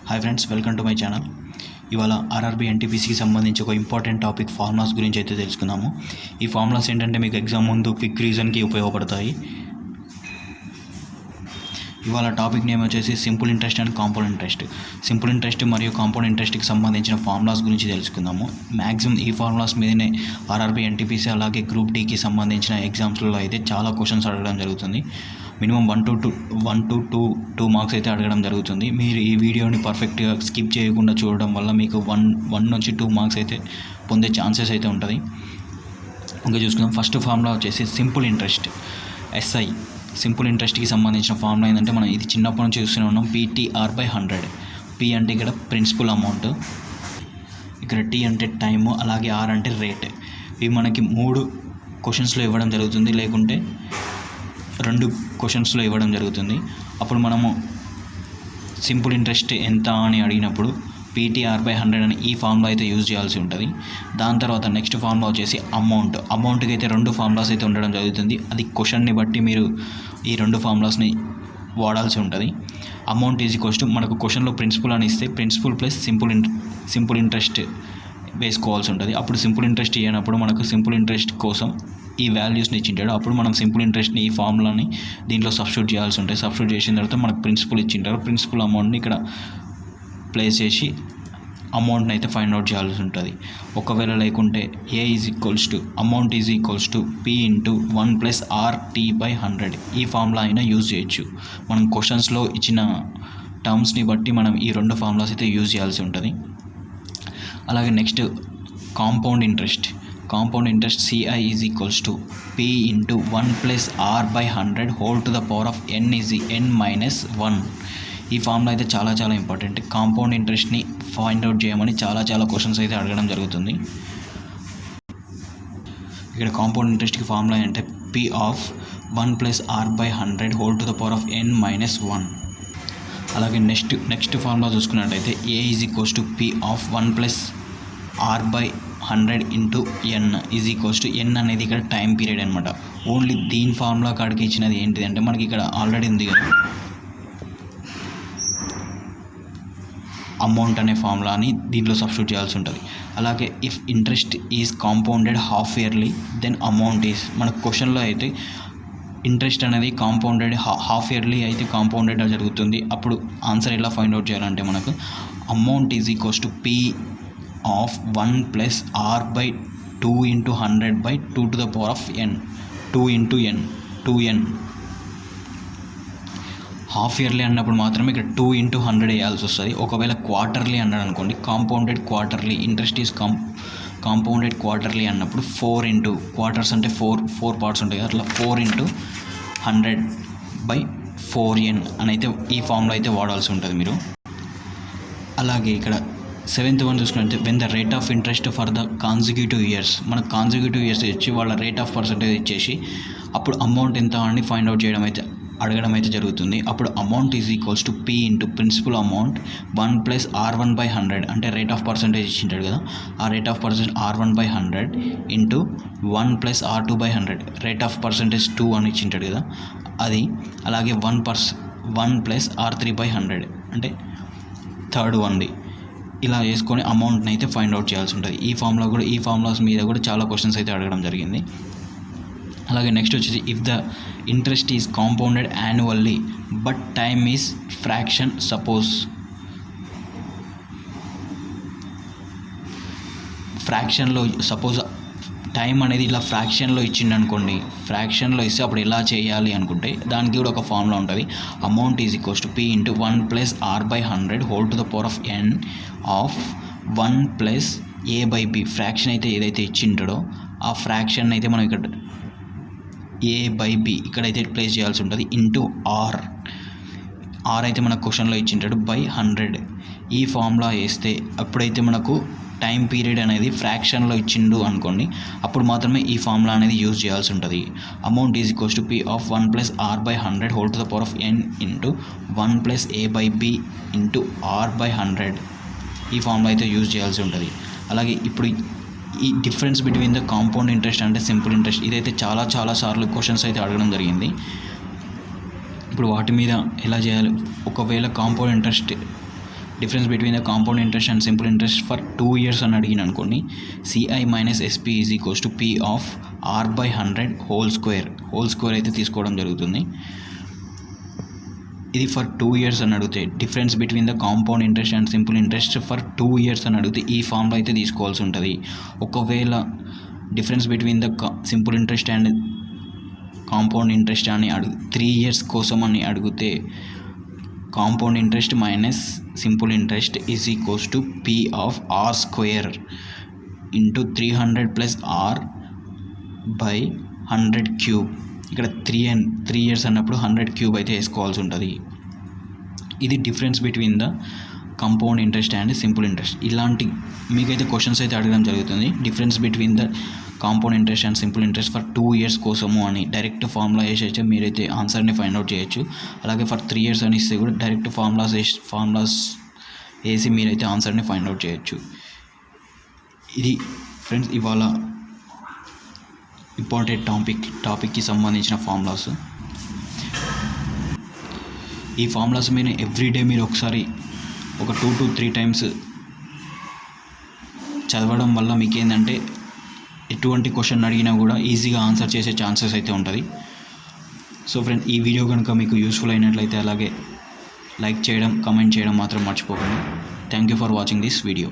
Hi friends, welcome to my channel. ఇవాళ RRB ఎన్టీపీసీకి సంబంధించి ఒక ఇంపార్టెంట్ టాపిక్ ఫార్ములాస్ గురించి అయితే తెలుసుకుందాము. ఈ ఫార్ములాస్ ఏంటంటే మీకు ఎగ్జామ్ ముందు క్విక్ రీజన్కి ఉపయోగపడతాయి. ఇవాళ టాపిక్ నేమ్ వచ్చేసి simple interest and compound interest. Simple interest మరియు కాంపౌండ్ ఇంట్రెస్ట్కి సంబంధించిన ఫార్ములాస్ గురించి తెలుసుకుందాము. మ్యాక్సిమం ఈ ఫార్ములాస్ మీదనే ఆర్ఆర్బీ ఎన్టీపీసీ అలాగే గ్రూప్ డీకి సంబంధించిన ఎగ్జామ్స్లో అయితే చాలా క్వశ్చన్స్ అడగడం జరుగుతుంది. మినిమం 1 to 2 మార్క్స్ అయితే అడగడం జరుగుతుంది. మీరు ఈ వీడియోని పర్ఫెక్ట్గా స్కిప్ చేయకుండా చూడడం వల్ల మీకు 1 నుంచి 2 మార్క్స్ అయితే పొందే ఛాన్సెస్ అయితే ఉంటుంది. ఇంకా చూసుకుందాం. ఫస్ట్ ఫార్ములా వచ్చేసి సింపుల్ ఇంట్రెస్ట్, ఎస్ఐ. సింపుల్ ఇంట్రెస్ట్కి సంబంధించిన ఫార్ములా ఏంటంటే మనం ఇది చిన్నప్పటి నుంచి చూస్తూనే ఉన్నాం. PTR/100. P అంటే ఇక్కడ ప్రిన్సిపల్ అమౌంట్, ఇక్కడ T అంటే టైము, అలాగే R అంటే రేట్. ఇవి మనకి 3 క్వశ్చన్స్లో ఇవ్వడం జరుగుతుంది, లేకుంటే 2 క్వశ్చన్స్లో ఇవ్వడం జరుగుతుంది. అప్పుడు మనము సింపుల్ ఇంట్రెస్ట్ ఎంత అని అడిగినప్పుడు PTR/100 అని ఈ ఫార్ములా అయితే యూజ్ చేయాల్సి ఉంటుంది. దాని తర్వాత నెక్స్ట్ ఫార్ములా వచ్చేసి అమౌంట్కి అయితే 2 ఫార్ములాస్ అయితే ఉండడం జరుగుతుంది. అది క్వశ్చన్ని బట్టి మీరు ఈ 2 ఫార్ములాస్ని వాడాల్సి ఉంటుంది. అమౌంట్ ఈజ్ ఈక్వల్స్ టు మనకు క్వశ్చన్లో ప్రిన్సిపల్ అని ఇస్తే ప్రిన్సిపల్ ప్లస్ సింపుల్ ఇంట్రెస్ట్ వేసుకోవాల్సి ఉంటుంది. అప్పుడు సింపుల్ ఇంట్రెస్ట్ ఇవ్వనప్పుడు మనకు సింపుల్ ఇంట్రెస్ట్ కోసం ఈ వాల్యూస్ని ఇచ్చింటాడు. అప్పుడు మనం సింపుల్ ఇంట్రెస్ట్ని ఈ ఫార్ములాని దీంట్లో సబ్స్టిట్యూట్ చేయాల్సి ఉంటుంది. సబ్స్టిట్యూట్ చేసిన తర్వాత మనకు ప్రిన్సిపల్ ఇచ్చింటారు. ప్రిన్సిపల్ అమౌంట్ని ఇక్కడ ప్లేస్ చేసి అమౌంట్ని అయితే ఫైండ్ అవుట్ చేయాల్సి ఉంటుంది. ఒకవేళ లేకుంటే amount is equals to P × 1 + RT/100 ఈ ఫార్ములా అయినా యూజ్ చేయొచ్చు. మనం క్వశ్చన్స్లో ఇచ్చిన టర్మ్స్ని బట్టి మనం ఈ 2 ఫార్ములాస్ అయితే యూజ్ చేయాల్సి ఉంటుంది. అలాగే next compound interest. CI is equals to P × 1 + R/100 whole to the power of n - 1. ఈ ఫార్ములా అయితే చాలా ఇంపార్టెంట్. కాంపౌండ్ ఇంట్రెస్ట్ని ఫైండ్ అవుట్ చేయమని చాలా క్వశ్చన్స్ అయితే అడగడం జరుగుతుంది. ఇక్కడ కాంపౌండ్ ఇంట్రెస్ట్కి ఫార్ములా ఏంటంటే P of 1 + R/100 whole to the power of n - 1. అలాగే నెక్స్ట్ ఫార్ములా చూసుకున్నట్టయితే A is equals to P of 1 + R/100 × n is equals to n అనేది ఇక్కడ టైం పీరియడ్ అనమాట. ఓన్లీ దీని ఫార్ములా కాడికి ఇచ్చినది ఏంటిది అంటే మనకి ఇక్కడ ఆల్రెడీ ఉంది కదా అమౌంట్ అనే ఫార్ములాని దీంట్లో సబ్స్టిట్యూట్ చేయాల్సి ఉంటుంది. అలాగే if interest is compounded half yearly then amount is, మనకు క్వశ్చన్లో అయితే ఇంట్రెస్ట్ అనేది కాంపౌండెడ్ హాఫ్ ఇయర్లీ అయితే కాంపౌండెడ్ జరుగుతుంది. అప్పుడు ఆన్సర్ ఎలా ఫైండ్ అవుట్ చేయాలంటే మనకు amount is equals to P of 1 + R/2 × 100/2 to the power of n 2n. Half yearly అన్నప్పుడు మాత్రమే ఇక్కడ 2 × 100 వేయాల్సి వస్తుంది. ఒకవేళ క్వార్టర్లీ అన్నాడు అనుకోండి, compounded quarterly, interest is compounded quarterly అన్నప్పుడు 4 క్వార్టర్స్ అంటే 4 పార్ట్స్ ఉంటాయి, అట్లా 4 × 100/4n అని అయితే ఈ ఫార్ములా అయితే వాడాల్సి ఉంటుంది మీరు. అలాగే ఇక్కడ 7th వన్ చూసుకుంటే when the rate of interest for the consecutive years, మనకు కాన్సిక్యూటివ్ ఇయర్స్ ఇచ్చి వాళ్ళ రేట్ ఆఫ్ పర్సెంటేజ్ ఇచ్చేసి అప్పుడు అమౌంట్ ఎంత అని ఫైండ్ అవుట్ అడగడం అయితే జరుగుతుంది. అప్పుడు amount is equals to P × principal amount 1 + R1/100 అంటే రేట్ ఆఫ్ పర్సెంటేజ్ ఇచ్చింటాడు కదా, ఆ rate of percent R1/100 × 1 + R2/100 rate of percentage 2 అని ఇచ్చింటాడు కదా అది. అలాగే 1 + R3/100 అంటే థర్డ్ వన్ది. ఇలా చేసుకొని అమౌంట్ని అయితే ఫైండ్ అవుట్ చేయాల్సి ఉంటుంది. ఈ ఫార్ములాస్ మీద కూడా చాలా క్వశ్చన్స్ అయితే అడగడం జరిగింది. అలాగే నెక్స్ట్ వచ్చేసి if the interest is compounded annually but time is fraction, suppose time అనేది ఇలా ఫ్రాక్షన్లో ఇచ్చిండు అనుకోండి, ఫ్రాక్షన్లో ఇస్తే అప్పుడు ఎలా చేయాలి అనుకుంటే దానికి కూడా ఒక ఫార్ములా ఉంటుంది. Amount is equals to P × 1 + R/100 whole to the power of n of 1 + A/B. Fraction అయితే ఏదైతే ఇచ్చింటాడో ఆ ఫ్రాక్షన్ అయితే మనం ఇక్కడ A/B ఇక్కడైతే ప్లేస్ చేయాల్సి ఉంటుంది ఇంటూ R అయితే మన క్వశ్చన్లో ఇచ్చింటాడు /100. ఈ ఫార్ములా వేస్తే అప్పుడైతే మనకు టైం పీరియడ్ అనేది ఫ్రాక్షన్లో ఇచ్చిండు అనుకోండి, అప్పుడు మాత్రమే ఈ ఫార్ములా అనేది యూజ్ చేయాల్సి ఉంటుంది. Amount is equals to P of 1 + R/100 whole to the power of n into 1 + A/B into R/100 ఈ ఫార్ములా అయితే యూజ్ చేయాల్సి ఉంటుంది. అలాగే ఇప్పుడు ఈ difference between the compound interest అంటే సింపుల్ ఇంట్రెస్ట్ ఇదైతే చాలా సార్లు క్వశ్చన్స్ అయితే అడగడం జరిగింది. ఇప్పుడు వాటి మీద ఎలా చేయాలి, ఒకవేళ compound interest difference between the compound interest and simple interest for 2 years అని అడిగిన అనుకోండి, CI minus SP is equals to P of R/100 whole square అయితే తీసుకోవడం జరుగుతుంది. ఇది ఫర్ 2 years అని అడిగితే difference between the compound interest and simple interest for 2 years అని అడిగితే ఈ ఫార్ములా అయితే తీసుకోవాల్సి ఉంటుంది. ఒకవేళ difference between the simple interest and compound interest అని 3 years కోసం అని అడిగితే compound interest minus simple interest is equals to P of R² into 300 plus R/100³ ఇక్కడ 3 years అన్నప్పుడు 100³ అయితే వేసుకోవాల్సి ఉంటుంది. ఇది difference between the compound interest and simple interest. ఇలాంటి మీకైతే క్వశ్చన్స్ అయితే అడగడం జరుగుతుంది. Difference between the compound interest and simple interest for 2 years కోసము అని డైరెక్ట్ ఫార్ములా వేసేస్తే మీరైతే ఆన్సర్ని ఫైండ్ అవుట్ చేయొచ్చు. అలాగే ఫర్ 3 years అని ఇస్తే కూడా డైరెక్ట్ ఫార్ములాస్ వేసి మీరైతే ఆన్సర్ని ఫైండ్ అవుట్ చేయొచ్చు. ఇది ఫ్రెండ్స్ ఇవాళ ఇంపార్టెంట్ టాపిక్కి సంబంధించిన ఫార్ములాస్. ఈ ఫార్ములాస్ మీరు ఎవ్రీడే మీరు ఒకసారి ఒక 2 to 3 times చదవడం వల్ల మీకు ఏంటంటే ఎటువంటి క్వశ్చన్ అడిగినా కూడా ఈజీగా ఆన్సర్ చేసే ఛాన్సెస్ అయితే ఉంటుంది. సో ఫ్రెండ్స్, ఈ వీడియో కనుక మీకు యూస్ఫుల్ అయినట్లయితే అలాగే లైక్ చేయడం, కమెంట్ చేయడం మాత్రం మర్చిపోకండి. Thank you for watching this video.